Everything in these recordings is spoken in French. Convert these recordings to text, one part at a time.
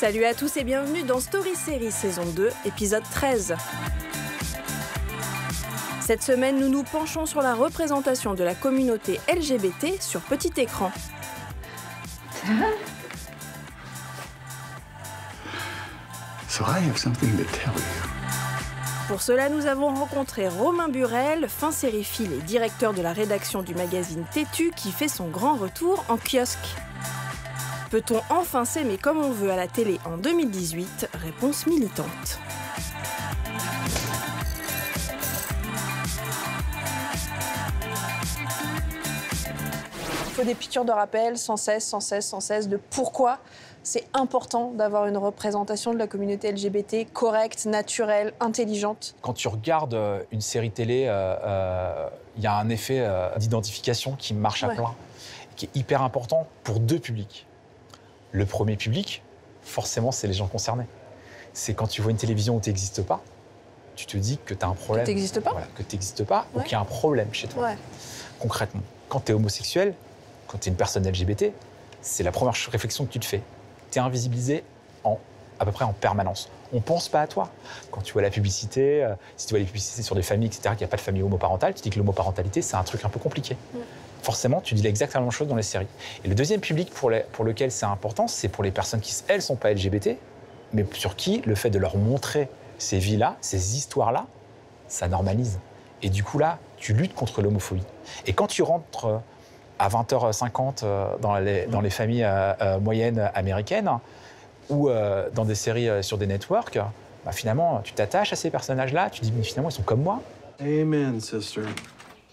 Salut à tous et bienvenue dans Story Série saison 2, épisode 13. Cette semaine, nous nous penchons sur la représentation de la communauté LGBT sur petit écran. So I have something to tell you. Pour cela, nous avons rencontré Romain Burel, fin sériephile et directeur de la rédaction du magazine Têtu, qui fait son grand retour en kiosque. Peut-on enfin s'aimer comme on veut à la télé en 2018 ? Réponse militante. Il faut des piqûres de rappel sans cesse, de pourquoi c'est important d'avoir une représentation de la communauté LGBT correcte, naturelle, intelligente. Quand tu regardes une série télé, il y a un effet d'identification qui marche à plein, qui est hyper important pour deux publics. Le premier public, forcément, c'est les gens concernés. C'est quand tu vois une télévision où tu n'existes pas, tu te dis que tu as un problème. Que tu n'existes pas ? Voilà, que tu n'existes pas ou qu'il y a un problème chez toi. Ouais. Concrètement, quand tu es homosexuel, quand tu es une personne LGBT, c'est la première réflexion que tu te fais. Tu es invisibilisé à peu près en permanence. On ne pense pas à toi. Quand tu vois la publicité, si tu vois les publicités sur des familles, etc., qu'il n'y a pas de famille homoparentale, tu dis que l'homoparentalité, c'est un truc un peu compliqué. Forcément, tu dis exactement la même chose dans les séries. Et le deuxième public pour lequel c'est important, c'est pour les personnes qui, elles, ne sont pas LGBT, mais sur qui le fait de leur montrer ces vies-là, ces histoires-là, ça normalise. Et du coup, là, tu luttes contre l'homophobie. Et quand tu rentres à 20h50 dans les familles moyennes américaines ou dans des séries sur des networks, bah, finalement, tu t'attaches à ces personnages-là, tu dis, mais finalement, ils sont comme moi. Amen, sister.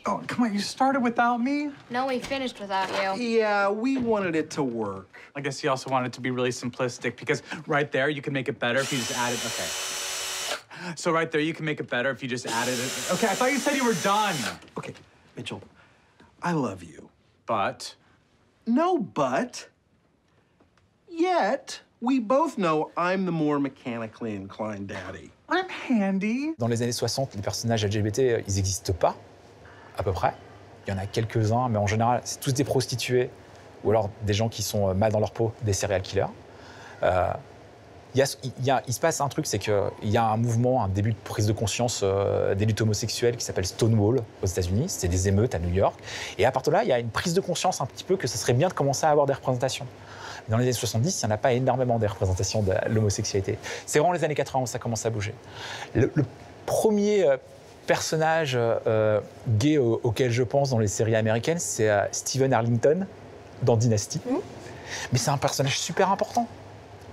Oh, come on, you started without me? No, we finished without you. Yeah, we wanted it to work. I guess you also want it to be really simplistic because right there you can make it better if you just added. Okay. So right there you can make it better if you just added it. Okay, I thought you said you were done. Okay, Mitchell, I love you. But No but. Yet, we both know I'm the more mechanically inclined daddy. I'm handy. Dans les années 60, les personnages LGBT, ils n'existent pas, à peu près. Il y en a quelques-uns, mais en général, c'est tous des prostituées ou alors des gens qui sont mal dans leur peau, des serial killers. Il se passe un truc, c'est qu'il y a un mouvement, un début de prise de conscience des luttes homosexuelles qui s'appelle Stonewall aux États-Unis. C'est des émeutes à New York. Et à partir de là, il y a une prise de conscience un petit peu que ce serait bien de commencer à avoir des représentations. Dans les années 70, il n'y en a pas énormément des représentations de l'homosexualité. C'est vraiment les années 80 où ça commence à bouger. Le premier personnage gay auquel je pense dans les séries américaines, c'est Stephen Arlington dans Dynasty. Mais c'est un personnage super important.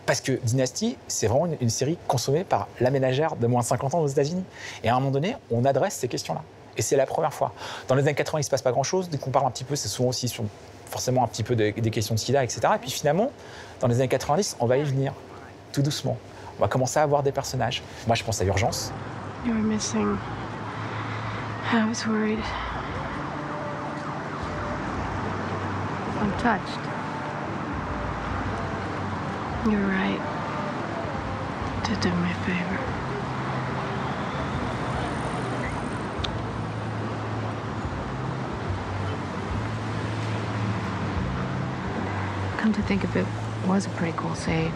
Parce que Dynasty, c'est vraiment une série consommée par la ménagère de moins de 50 ans aux États-Unis. Et à un moment donné, on adresse ces questions-là. Et c'est la première fois. Dans les années 80, il ne se passe pas grand-chose. Dès qu'on parle un petit peu, c'est souvent aussi sur forcément un petit peu des questions de sida, etc. Et puis finalement, dans les années 90, on va y venir, tout doucement. On va commencer à avoir des personnages. Moi, je pense à Urgence. You were missing. I was worried. I'm touched. You're right. To do me a favor. Come to think of it, it was a pretty cool save.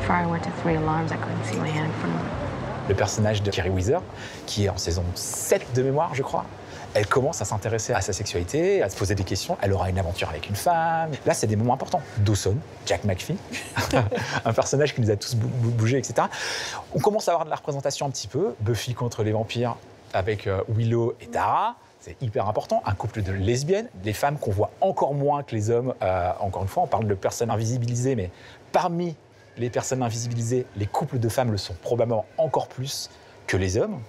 Fire went to 3 alarms, I couldn't see my hand in front of me. Le personnage de Carrie Weather, qui est en saison 7 de mémoire, je crois, elle commence à s'intéresser à sa sexualité, à se poser des questions. Elle aura une aventure avec une femme. Là, c'est des moments importants. Dawson, Jack McPhee, un personnage qui nous a tous bougé, etc. On commence à avoir de la représentation un petit peu. Buffy contre les vampires avec Willow et Tara. C'est hyper important. Un couple de lesbiennes, des femmes qu'on voit encore moins que les hommes. Encore une fois, on parle de personnes invisibilisées, mais parmi les personnes invisibilisées, les couples de femmes le sont probablement encore plus que les hommes.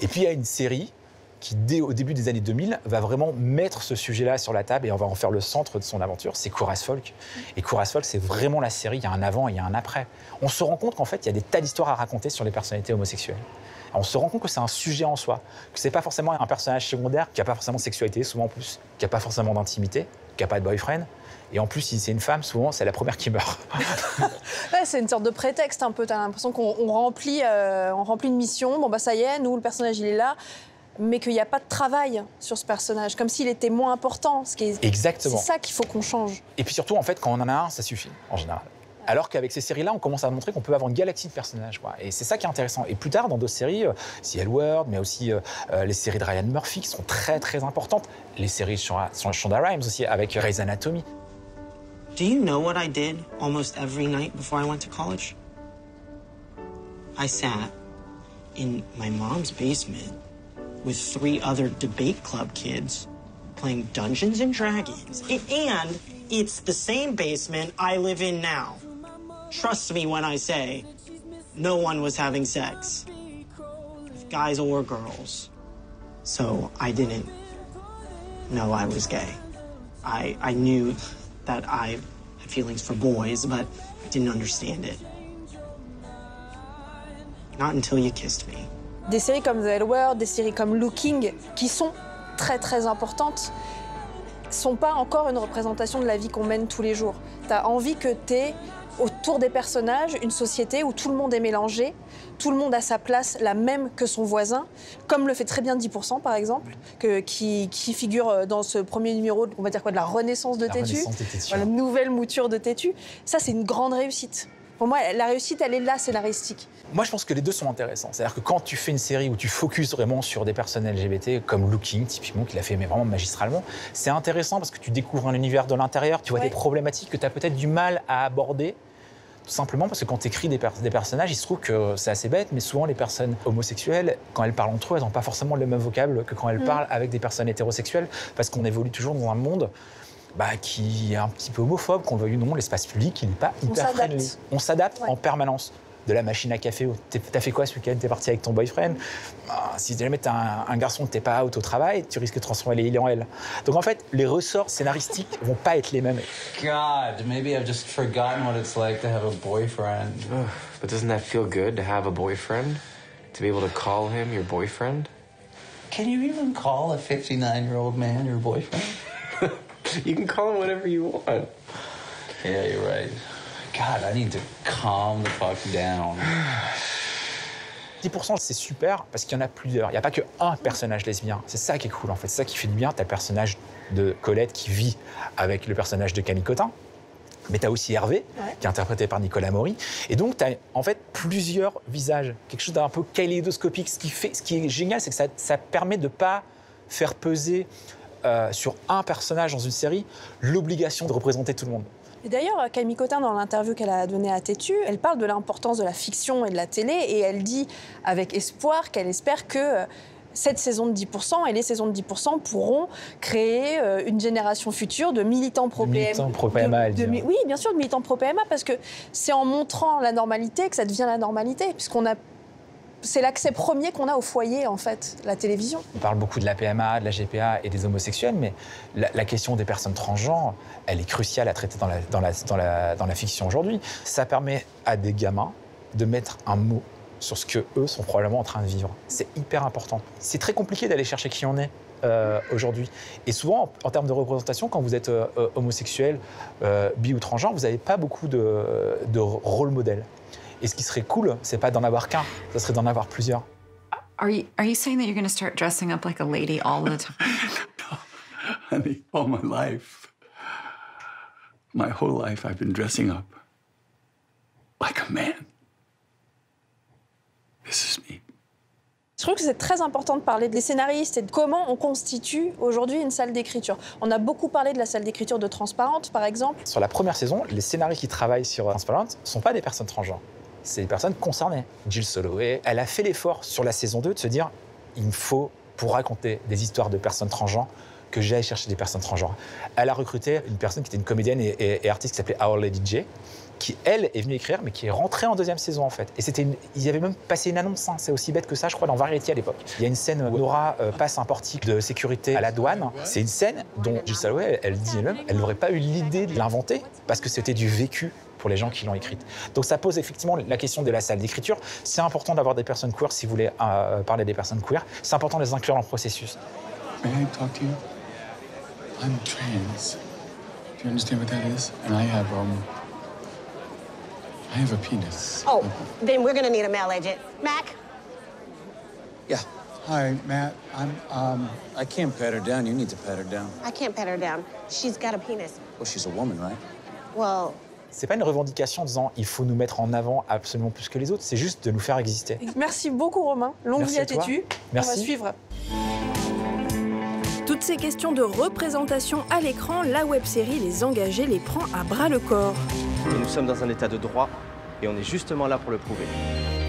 Et puis, il y a une série qui, au début des années 2000, va vraiment mettre ce sujet-là sur la table et on va en faire le centre de son aventure, c'est Cour as Folk. Et Cour as Folk, c'est vraiment la série, il y a un avant et il y a un après. On se rend compte qu'en fait, il y a des tas d'histoires à raconter sur les personnalités homosexuelles. On se rend compte que c'est un sujet en soi, que c'est pas forcément un personnage secondaire qui n'a pas forcément de sexualité, souvent en plus, qui n'a pas forcément d'intimité, qui n'a pas de boyfriend. Et en plus, si c'est une femme, souvent, c'est la première qui meurt. Ouais, c'est une sorte de prétexte un peu. T'as l'impression qu'on remplit une mission. Bon, bah ça y est, nous, le personnage, il est là. Mais qu'il n'y a pas de travail sur ce personnage, comme s'il était moins important. Exactement. C'est ça qu'il faut qu'on change. Et puis surtout, en fait, quand on en a un, ça suffit, en général. Alors qu'avec ces séries-là, on commence à montrer qu'on peut avoir une galaxie de personnages, quoi. Et c'est ça qui est intéressant. Et plus tard, dans d'autres séries, The L Word, mais aussi les séries de Ryan Murphy, qui sont très, très importantes. Les séries sur Shonda Rhimes aussi, avec Grey's Anatomy. Do you know what I did almost every night before I went to college? I sat in my mom's basement with 3 other debate club kids playing Dungeons and Dragons. And it's the same basement I live in now. Trust me when I say no one was having sex, guys or girls. So I didn't know I was gay. I knew that I had feelings for boys, but I didn't understand it. Not until you kissed me. Des séries comme The L Word, des séries comme Looking, qui sont très très importantes, sont pas encore une représentation de la vie qu'on mène tous les jours. T'as envie que t'aies autour des personnages une société où tout le monde est mélangé, tout le monde a sa place, la même que son voisin, comme le fait très bien 10% par exemple, qui figure dans ce premier numéro, on va dire quoi, de la renaissance de Tétu, la nouvelle mouture de Tétu. Ça, c'est une grande réussite. Pour moi, la réussite, elle est là, scénaristique. Moi, je pense que les deux sont intéressants. C'est-à-dire que quand tu fais une série où tu focuses vraiment sur des personnes LGBT, comme Looking, typiquement, qu'il a fait mais vraiment magistralement, c'est intéressant parce que tu découvres un univers de l'intérieur, tu vois des problématiques que tu as peut-être du mal à aborder, tout simplement parce que quand tu écris des personnages, il se trouve que c'est assez bête, mais souvent les personnes homosexuelles, quand elles parlent entre eux, elles n'ont pas forcément le même vocable que quand elles parlent avec des personnes hétérosexuelles, parce qu'on évolue toujours dans un monde qui est un petit peu homophobe, qu'on le veuille ou non, l'espace public, il n'est pas hyper friendly. On s'adapte en permanence. De la machine à café, t'as fait quoi ce week-end? T'es parti avec ton boyfriend? Si jamais t'as un garçon que t'es pas out au travail, tu risques de transformer il en elle. Donc en fait, les ressorts scénaristiques vont pas être les mêmes. God, maybe I've just forgotten what it's like to have a boyfriend. But doesn't that feel good to have a boyfriend? To be able to call him your boyfriend? Can you even call a 59-year-old man your boyfriend? You can call him whatever you want. Yeah, you're right. God, I need to calm the fuck down. 10%, c'est super parce qu'il y en a plusieurs. Il n'y a pas qu'un personnage lesbien. C'est ça qui est cool, en fait. C'est ça qui fait du bien. Tu as le personnage de Colette qui vit avec le personnage de Camille Cotin. Mais tu as aussi Hervé, qui est interprété par Nicolas Maury. Et donc, tu as en fait plusieurs visages. Quelque chose d'un peu kaléidoscopique. Ce qui est génial, c'est que ça permet de ne pas faire peser sur un personnage dans une série l'obligation de représenter tout le monde. Et d'ailleurs, Camille Cotin, dans l'interview qu'elle a donnée à Tétu, elle parle de l'importance de la fiction et de la télé, et elle dit avec espoir qu'elle espère que cette saison de 10% et les saisons de 10% pourront créer une génération future de militants pro-PMA. Militants pro-PMA, elle dit. Oui, bien sûr, de militants pro-PMA, parce que c'est en montrant la normalité que ça devient la normalité, c'est l'accès premier qu'on a au foyer, en fait, la télévision. On parle beaucoup de la PMA, de la GPA et des homosexuels, mais la question des personnes transgenres, elle est cruciale à traiter dans la fiction aujourd'hui. Ça permet à des gamins de mettre un mot sur ce qu'eux sont probablement en train de vivre. C'est hyper important. C'est très compliqué d'aller chercher qui on est aujourd'hui. Et souvent, en termes de représentation, quand vous êtes homosexuel, bi ou transgenre, vous n'avez pas beaucoup de rôle modèle. Et ce qui serait cool, c'est pas d'en avoir qu'un, ça serait d'en avoir plusieurs. Are you saying that you're going to start dressing up like a lady all the time? No, honey, all my life. My whole life I've been dressing up like a man. This is me. Je trouve que c'est très important de parler des scénaristes et de comment on constitue aujourd'hui une salle d'écriture. On a beaucoup parlé de la salle d'écriture de Transparente, par exemple. Sur la première saison, les scénaristes qui travaillent sur Transparente ne sont pas des personnes transgenres. C'est des personnes concernées. Jill Soloway, elle a fait l'effort sur la saison 2 de se dire il me faut, pour raconter des histoires de personnes transgenres, que j'aille chercher des personnes transgenres. Elle a recruté une personne qui était une comédienne et artiste qui s'appelait Our Lady J, qui, elle, est venue écrire, mais qui est rentrée en deuxième saison, en fait. Et il y avait même passé une annonce, hein, c'est aussi bête que ça, je crois, dans Variety à l'époque. Il y a une scène où Nora passe un portique de sécurité à la douane. C'est une scène dont Jill Soloway, elle dit elle-même, elle n'aurait pas eu l'idée de l'inventer, parce que c'était du vécu pour les gens qui l'ont écrite. Donc ça pose effectivement la question de la salle d'écriture. C'est important d'avoir des personnes queer, si vous voulez parler des personnes queer. C'est important de les inclure dans le processus. May I talk to you? I'm trans. Do you understand what that is? And I have a penis. Oh, then we're gonna need a male agent. Mac? Yeah. Hi, Matt. I can't pat her down. You need to pat her down. I can't pat her down. She's got a penis. Well, she's a woman, right? Well, C'est pas une revendication en disant il faut nous mettre en avant absolument plus que les autres, c'est juste de nous faire exister. Merci beaucoup Romain, longue vie à Tétu. Merci. On va suivre. Toutes ces questions de représentation à l'écran, la web-série Les Engagés les prend à bras-le-corps. Nous sommes dans un état de droit et on est justement là pour le prouver.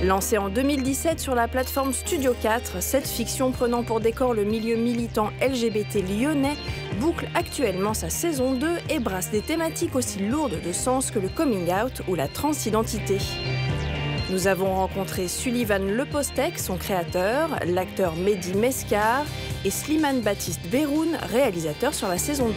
Lancée en 2017 sur la plateforme Studio 4, cette fiction prenant pour décor le milieu militant LGBT lyonnais boucle actuellement sa saison 2 et brasse des thématiques aussi lourdes de sens que le coming out ou la transidentité. Nous avons rencontré Sullivan Lepostec, son créateur, l'acteur Mehdi Mescar et Slimane Baptiste Beroun, réalisateur sur la saison 2.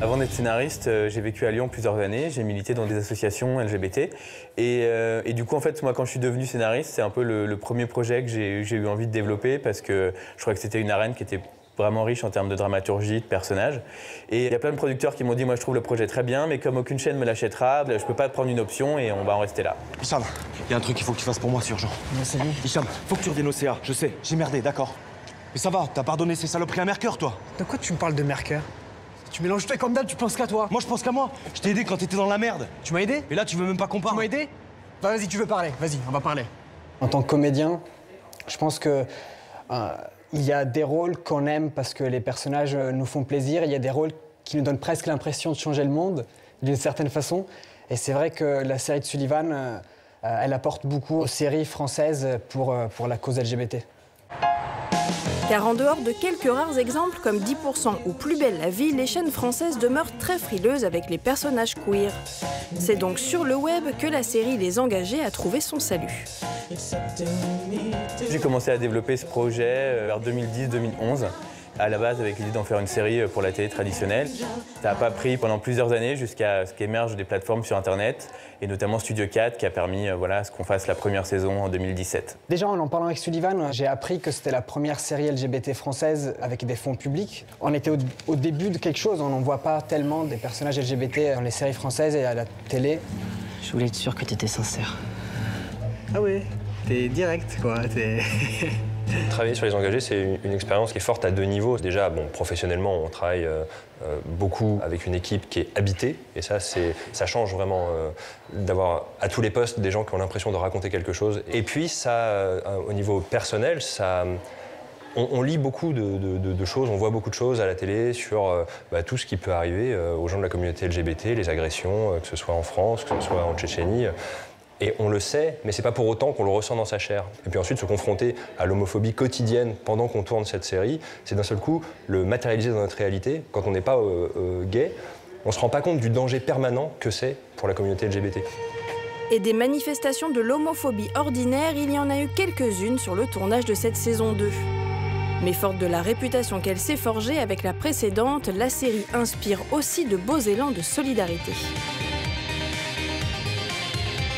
Avant d'être scénariste, j'ai vécu à Lyon plusieurs années, j'ai milité dans des associations LGBT et du coup en fait moi quand je suis devenu scénariste c'est un peu le premier projet que j'ai eu envie de développer parce que je crois que c'était une arène qui était vraiment riche en termes de dramaturgie, de personnages. Et il y a plein de producteurs qui m'ont dit moi je trouve le projet très bien mais comme aucune chaîne me l'achètera, je peux pas prendre une option et on va en rester là. Hicham, il y a un truc qu'il faut que tu fasses pour moi, c'est urgent. Hicham, faut que tu reviennes au CA, je sais, j'ai merdé, d'accord. Mais ça va, t'as pardonné ces saloperies à Mercure toi. De quoi tu me parles de Mercure? Tu mélanges tout comme d'hab, tu penses qu'à toi. Moi je pense qu'à moi, je t'ai aidé quand t'étais dans la merde. Tu m'as aidé? Et là tu veux même pas qu'on parle. Tu m'as aidé? Bah vas-y, tu veux parler, vas-y, on va parler. En tant que comédien, je pense que il y a des rôles qu'on aime parce que les personnages nous font plaisir, il y a des rôles qui nous donnent presque l'impression de changer le monde d'une certaine façon. Et c'est vrai que la série de Sullivan, elle apporte beaucoup aux séries françaises pour la cause LGBT. Car en dehors de quelques rares exemples comme 10% ou Plus belle la vie, les chaînes françaises demeurent très frileuses avec les personnages queer. C'est donc sur le web que la série Les Engagés a trouvé son salut. J'ai commencé à développer ce projet vers 2010-2011. À la base avec l'idée d'en faire une série pour la télé traditionnelle. Ça n'a pas pris pendant plusieurs années jusqu'à ce qu'émergent des plateformes sur Internet, et notamment Studio 4 qui a permis à ce qu'on fasse la première saison en 2017. Déjà en parlant avec Sullivan, j'ai appris que c'était la première série LGBT française avec des fonds publics. On était au début de quelque chose, on n'en voit pas tellement des personnages LGBT dans les séries françaises et à la télé. Je voulais être sûr que t'étais sincère. Ah oui, t'es direct quoi, Travailler sur Les Engagés, c'est une expérience qui est forte à deux niveaux. Déjà, professionnellement, on travaille beaucoup avec une équipe qui est habitée. Et ça change vraiment d'avoir à tous les postes des gens qui ont l'impression de raconter quelque chose. Et puis, au niveau personnel, on lit beaucoup de choses, on voit beaucoup de choses à la télé sur tout ce qui peut arriver aux gens de la communauté LGBT, les agressions, que ce soit en France, que ce soit en Tchétchénie. Et on le sait, mais c'est pas pour autant qu'on le ressent dans sa chair. Et puis ensuite, se confronter à l'homophobie quotidienne pendant qu'on tourne cette série, c'est d'un seul coup le matérialiser dans notre réalité. Quand on n'est pas gay, on se rend pas compte du danger permanent que c'est pour la communauté LGBT. Et des manifestations de l'homophobie ordinaire, il y en a eu quelques-unes sur le tournage de cette saison 2. Mais forte de la réputation qu'elle s'est forgée avec la précédente, la série inspire aussi de beaux élans de solidarité.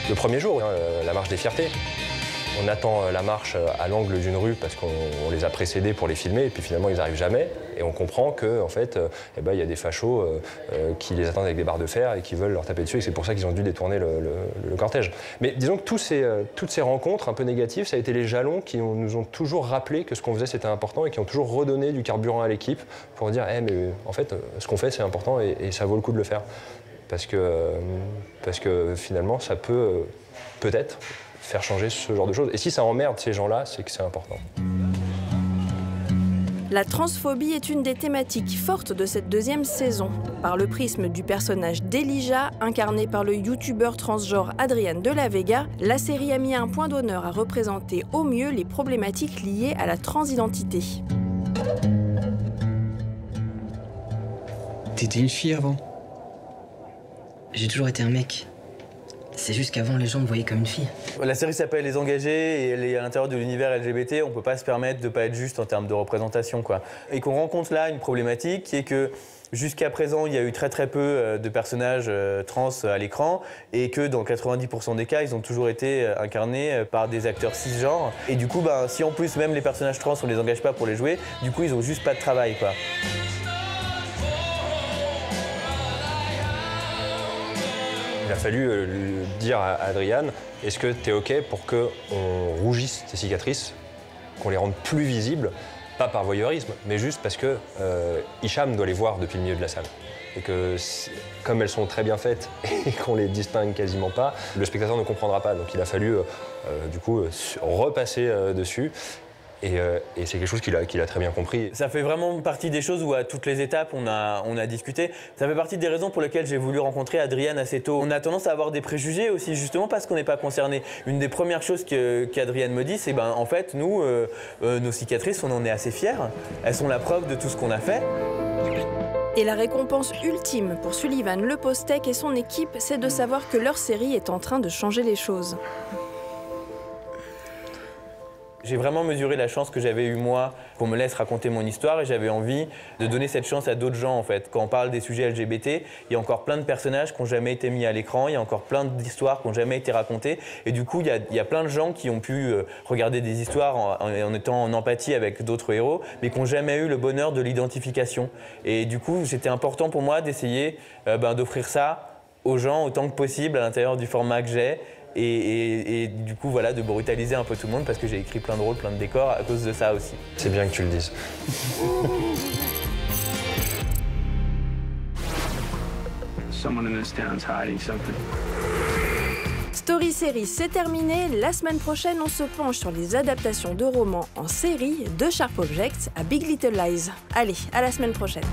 Le premier jour, la marche des fiertés. On attend la marche à l'angle d'une rue parce qu'on les a précédés pour les filmer et puis finalement ils n'arrivent jamais. Et on comprend qu'en fait, il y a des fachos qui les attendent avec des barres de fer et qui veulent leur taper dessus et c'est pour ça qu'ils ont dû détourner le cortège. Mais disons que toutes ces rencontres un peu négatives, ça a été les jalons qui nous ont toujours rappelé que ce qu'on faisait c'était important et qui ont toujours redonné du carburant à l'équipe pour dire mais en fait ce qu'on fait c'est important et ça vaut le coup de le faire. Parce que finalement, ça peut peut-être faire changer ce genre de choses. Et si ça emmerde ces gens-là, c'est que c'est important. La transphobie est une des thématiques fortes de cette deuxième saison. Par le prisme du personnage d'Elijah, incarné par le youtubeur transgenre Adrian de la Vega, la série a mis un point d'honneur à représenter au mieux les problématiques liées à la transidentité. T'étais une fille avant? J'ai toujours été un mec. C'est juste qu'avant, les gens me voyaient comme une fille. La série s'appelle Les Engagés et elle est à l'intérieur de l'univers LGBT. On ne peut pas se permettre de ne pas être juste en termes de représentation, quoi. Et qu'on rencontre là une problématique qui est que jusqu'à présent, il y a eu très peu de personnages trans à l'écran et que dans 90% des cas, ils ont toujours été incarnés par des acteurs cisgenres. Et du coup, si en plus même les personnages trans, on ne les engage pas pour les jouer, du coup, ils n'ont juste pas de travail, quoi. Il a fallu dire à Adrian, est-ce que tu es OK pour qu'on rougisse tes cicatrices, qu'on les rende plus visibles, Pas par voyeurisme, mais juste parce que Hicham doit les voir depuis le milieu de la salle. Et que comme elles sont très bien faites et qu'on les distingue quasiment pas, le spectateur ne comprendra pas. Donc il a fallu du coup repasser dessus. Et c'est quelque chose qu'il a très bien compris. Ça fait vraiment partie des choses où à toutes les étapes on a discuté. Ça fait partie des raisons pour lesquelles j'ai voulu rencontrer Adrienne assez tôt. On a tendance à avoir des préjugés aussi, justement parce qu'on n'est pas concerné. Une des premières choses qu'Adrienne me dit, c'est en fait nous, nos cicatrices, on en est assez fiers. Elles sont la preuve de tout ce qu'on a fait. Et la récompense ultime pour Sullivan Le Postek et son équipe, c'est de savoir que leur série est en train de changer les choses. J'ai vraiment mesuré la chance que j'avais eue moi qu'on me laisse raconter mon histoire et j'avais envie de donner cette chance à d'autres gens en fait. Quand on parle des sujets LGBT, il y a encore plein de personnages qui n'ont jamais été mis à l'écran, il y a encore plein d'histoires qui n'ont jamais été racontées et du coup il y a plein de gens qui ont pu regarder des histoires en étant en empathie avec d'autres héros mais qui n'ont jamais eu le bonheur de l'identification. Et du coup c'était important pour moi d'essayer d'offrir ça aux gens autant que possible à l'intérieur du format que j'ai. Et du coup, voilà, de brutaliser un peu tout le monde parce que j'ai écrit plein de rôles, plein de décors à cause de ça aussi. C'est bien que tu le dises. Story Série, c'est terminé. La semaine prochaine, on se penche sur les adaptations de romans en série de Sharp Objects à Big Little Lies. Allez, à la semaine prochaine.